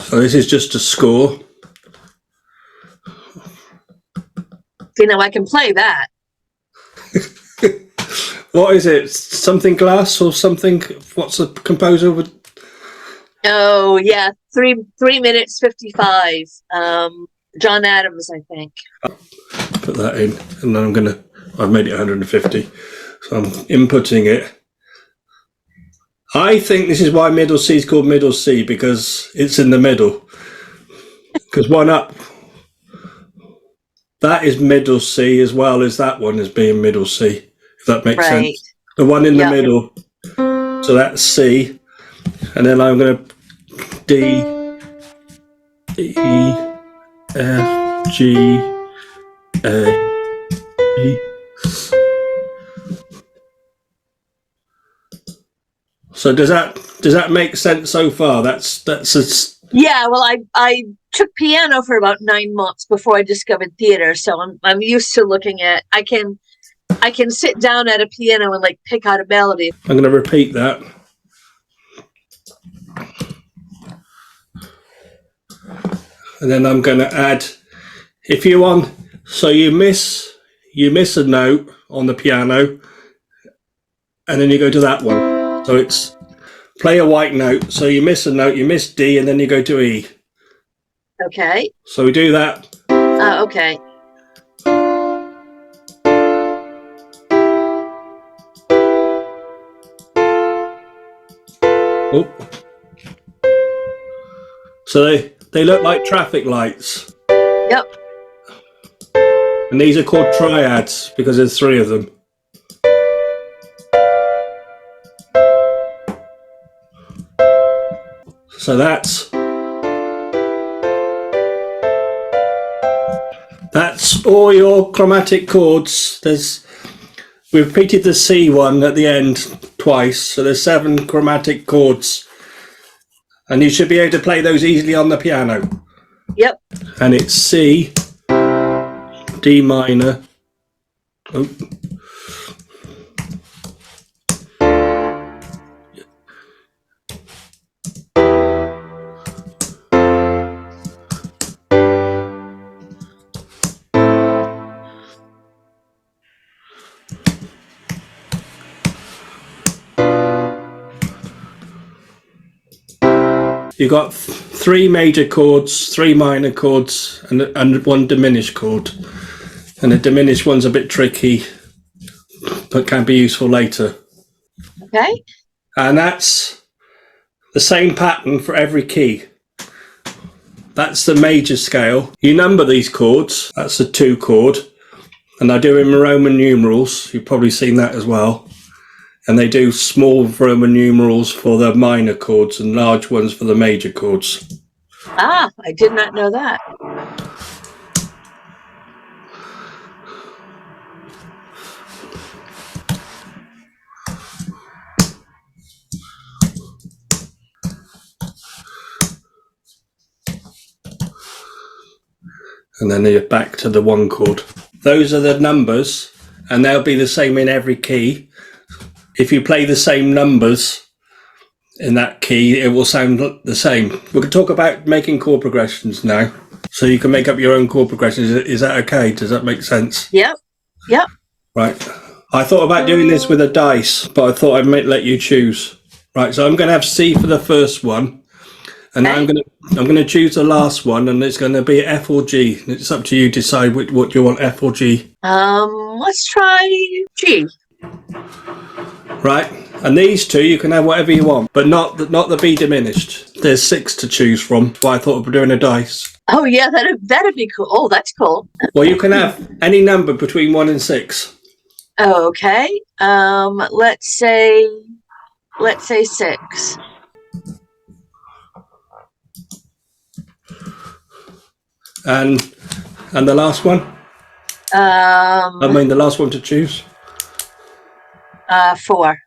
So this is just a score. You know, I can play that. What is it? Something glass or something? What's the composer with? Oh yeah, 3 minutes 55. John Adams, I think. Put that in, and then I've made it 150, so I'm inputting it. I think this is why middle C is called middle C, because it's in the middle. Because one up, that is middle C as well as that one is being middle C, if that makes sense. The one in the middle, so that's C, and then I'm going to D, E, F, G, A, E. So does that make sense so far? That's yeah. Well, I took piano for about 9 months before I discovered theater, so I'm used to looking at. I can sit down at a piano and like pick out a melody. I'm going to repeat that. And then I'm going to add, if you want, so you miss a note on the piano, and then you go to that one. So it's play a white note. So you miss a note, you miss D, and then you go to E. Okay. So we do that. Okay. Oh. So they look like traffic lights. Yep. And these are called triads because there's 3 of them. So that's all your chromatic chords. We've repeated the C one at the end twice, so there's 7 chromatic chords. And you should be able to play those easily on the piano. Yep. And it's C, D minor. Oh. You've got 3 major chords, 3 minor chords, and 1 diminished chord. And the diminished one's a bit tricky, but can be useful later. Okay. And that's the same pattern for every key. That's the major scale. You number these chords. That's a 2 chord. And I do them in Roman numerals. You've probably seen that as well. And they do small Roman numerals for the minor chords and large ones for the major chords. Ah, I did not know that. And then you're back to the 1 chord. Those are the numbers, and they'll be the same in every key. If you play the same numbers in that key, it will sound the same. We can talk about making chord progressions now. So you can make up your own chord progressions. Is that okay? Does that make sense? Yep. Yep. Right. I thought about doing this with a dice, but I thought I might let you choose. Right, so I'm going to have C for the first one. And okay. I'm going to choose the last one, and it's going to be F or G. It's up to you to decide what you want, F or G. Let's try G. Right, and these 2 you can have whatever you want, but not the B diminished. There's 6 to choose from. But I thought of doing a dice. Oh yeah, that'd be cool. Oh, that's cool. Well, you can have any number between 1 and 6. Okay. Let's say 6. And the last one? I mean, the last one to choose? 4.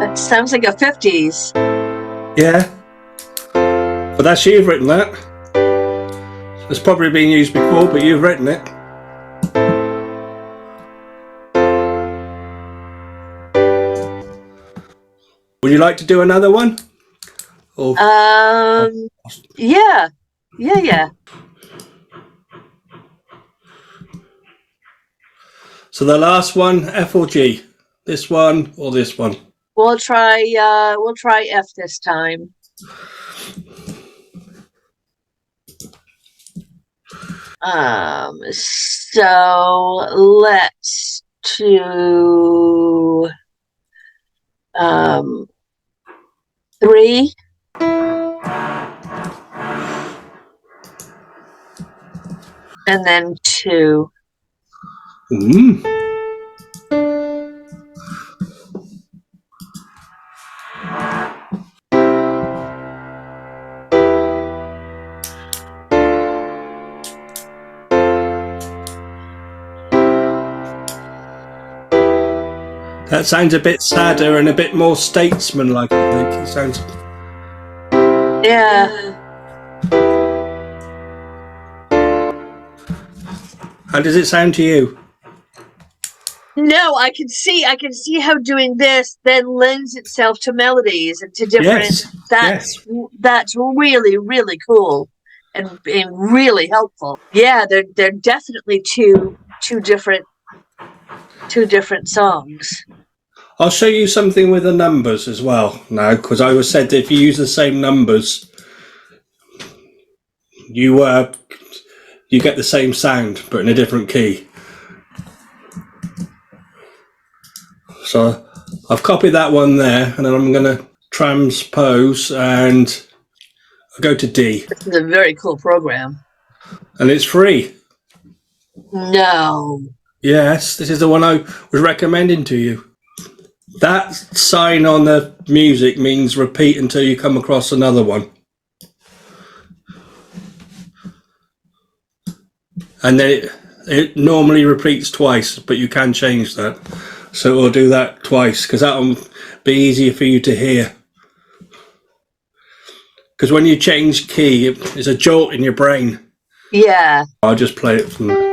That sounds like a 50s. Yeah. But that's you've written that. It's probably been used before, but you've written it. Would you like to do another one? Or Yeah. Yeah. So the last one, F or G? This one or this one? We'll try F this time. So let's do 3. And then 2. That sounds a bit sadder and a bit more statesman-like, I think. It sounds... Yeah. How does it sound to you? No, I can see how doing this then lends itself to melodies and to different. Yes. That's really, really cool and really helpful. Yeah, they're definitely two different songs. I'll show you something with the numbers as well now, because I was said that if you use the same numbers, you get the same sound but in a different key. So I've copied that one there, and then I'm going to transpose and I'll go to D. This is a very cool program. And it's free. No. Yes, this is the one I was recommending to you. That sign on the music means repeat until you come across another one. And then it normally repeats twice, but you can change that. So we'll do that twice, because that'll be easier for you to hear. Because when you change key, it's a jolt in your brain. Yeah. I'll just play it from there.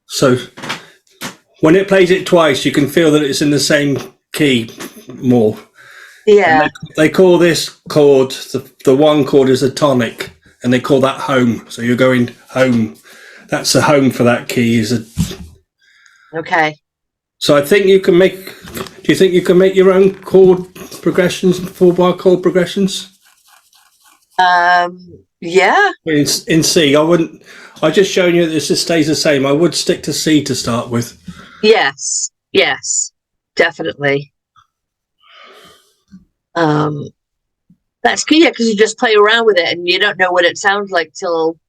So when it plays it twice, you can feel that it's in the same key more. Yeah. They call this chord, the one chord is a tonic, and they call that home. So you're going home. That's the home for that key. Okay. So I think you can make, do you think you can make your own chord progressions, 4-bar chord progressions? Yeah. In C, I just shown you that this just stays the same. I would stick to C to start with. Yes, definitely. That's good, yeah, because you just play around with it and you don't know what it sounds like till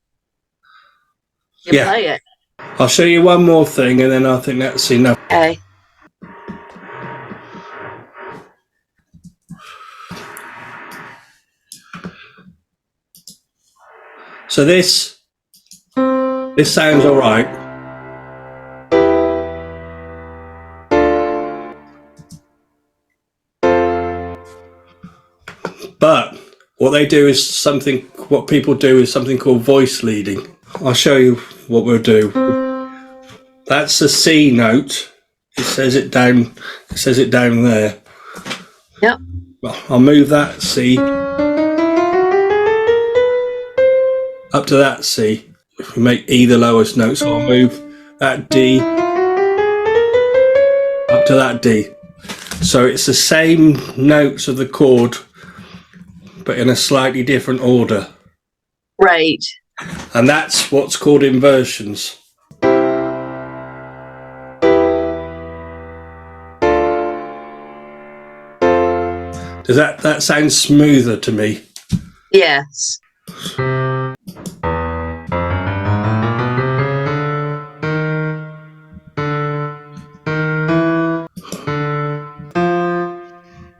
you play it. I'll show you one more thing, and then I think that's enough. Okay. So this sounds all right. But what people do is something called voice leading. I'll show you what we'll do. That's a C note. It says it down there. Yep. Well, I'll move that C up to that C. If we make E the lowest note, so I'll move that D up to that D. So it's the same notes of the chord, but in a slightly different order. Right. And that's what's called inversions. Does that sound smoother to me? Yes.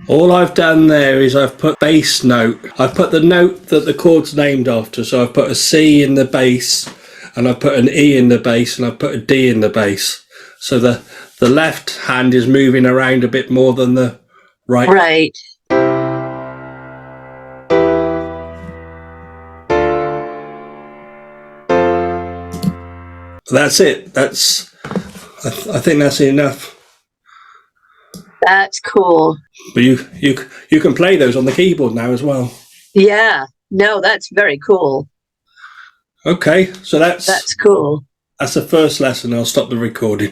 All I've done there is I've put bass note. I've put the note that the chord's named after. So I've put a C in the bass, and I've put an E in the bass, and I've put a D in the bass. So the left hand is moving around a bit more than the right. Right. That's it. I think that's enough. That's cool. But you can play those on the keyboard now as well. Yeah. No, that's very cool. Okay, so that's cool. That's the first lesson. I'll stop the recording.